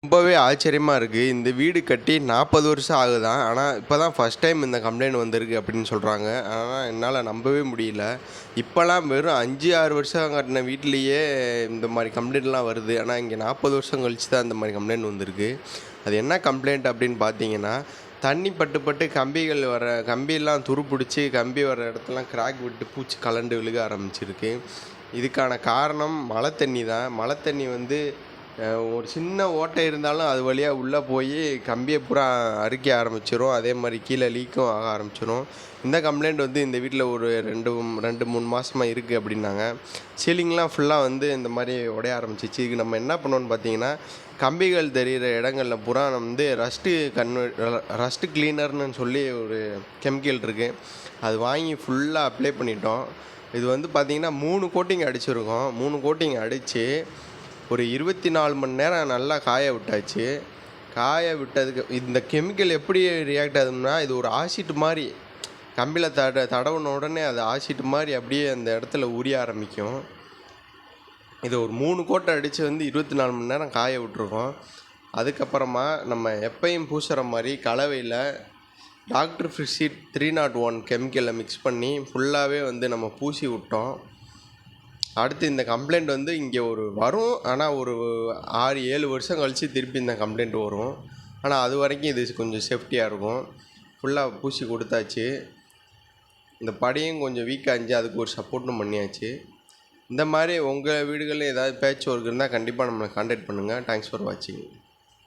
ரொம்பவே ஆச்சரியமா இருக்கு. இந்த வீடு கட்டி 40 வருஷம் ஆகுதாம். ஆனா, இப்ப தான் ஃபர்ஸ்ட் டைம் இந்த கம்ப்ளைண்ட் வந்திருக்கு அப்படின்னு சொல்றாங்க. ஆனா, என்னால நம்பவே முடியல. இப்பலாம் வெறும் 5, 6 வருஷம் கட்டின வீட்லயே இந்த மாரி கம்ப்ளைண்ட்லாம் வருது. ஆனா, இங்க 40 வருஷம் கழிச்சு தான் இந்த மாரி கம்ப்ளைண்ட் வந்திருக்கு. அது என்ன கம்ப்ளைண்ட் அப்படின்னு பார்த்தீங்கன்னா, தண்ணி பட்டு பட்டு கம்பியெல்லாம் துருப்பிடிச்சு, கம்பி வர இடத்துலலாம் கிராக் விட்டு பூச்சி கலண்டு விழுக ஆரம்பிச்சிருக்கு. இதுக்கான காரணம் மழை தண்ணி தான். மழை தண்ணி வந்து ஒரு சின்ன ஓட்டை இருந்தாலும் அது வழியா உள்ளே போய் கம்பியை பூரா அரிக்க ஆரம்பிச்சிரும். அதே மாதிரி கீழே லீக்கும் ஆக ஆரம்பிச்சிரும். இந்த கம்ப்ளைண்ட் வந்து இந்த வீட்டில் ஒரு 3 மாதமாக இருக்குது அப்படின்னாங்க. சீலிங்லாம் ஃபுல்லாக வந்து இந்த மாதிரி உடைய ஆரம்பிச்சிச்சு. இதுக்கு நம்ம என்ன பண்ணோன்னு பார்த்தீங்கன்னா, கம்பிகள் தெரிகிற இடங்களில் பூரா நம்ம வந்து ரஸ்ட்டு கிளீனர்னு சொல்லி ஒரு கெமிக்கல் இருக்குது. அது வாங்கி ஃபுல்லாக அப்ளை பண்ணிட்டோம். இது வந்து பார்த்திங்கன்னா 3 கோட்டிங் அடிச்சிருக்கோம். 3 கோட்டிங் அடித்து ஒரு 24 மணி நேரம் நல்லா காய விட்டாச்சு. காய விட்டதுக்கு இந்த கெமிக்கல் எப்படி ரியாக்ட் ஆகுதுன்னா, இது ஒரு ஆசிட் மாதிரி கம்பியில் தடவுன உடனே அது ஆசிட் மாதிரி அப்படியே அந்த இடத்துல உரிய ஆரம்பிக்கும். இது ஒரு 3 கோட்டை அடித்து வந்து 24 மணி நேரம் காய விட்ருக்கோம். அதுக்கப்புறமா நம்ம எப்பயும் பூசுகிற மாதிரி கலவையில் டாக்டர் ஃபிஷிட் 301 கெமிக்கலை மிக்ஸ் பண்ணி ஃபுல்லாகவே வந்து நம்ம பூசி விட்டோம். அடுத்து இந்த கம்ப்ளைண்ட் வந்து இங்கே வரும். ஆனால் ஒரு 6, 7 வருஷம் கழித்து திருப்பி இந்த கம்ப்ளைண்ட் வரும். ஆனால் அது வரைக்கும் இது கொஞ்சம் சேஃப்டியாக இருக்கும். ஃபுல்லாக பூசி கொடுத்தாச்சு. இந்த படியும் கொஞ்சம் வீக்காக இருந்துச்சு, அதுக்கு ஒரு சப்போர்ட்டும் பண்ணியாச்சு. இந்த மாதிரி உங்கள் வீடுகளில் ஏதாவது பேட்ச் ஒர்க் இருந்தால் கண்டிப்பாக நம்மளை கான்டாக்ட் பண்ணுங்கள். தேங்க்ஸ் ஃபார் வாட்சிங்.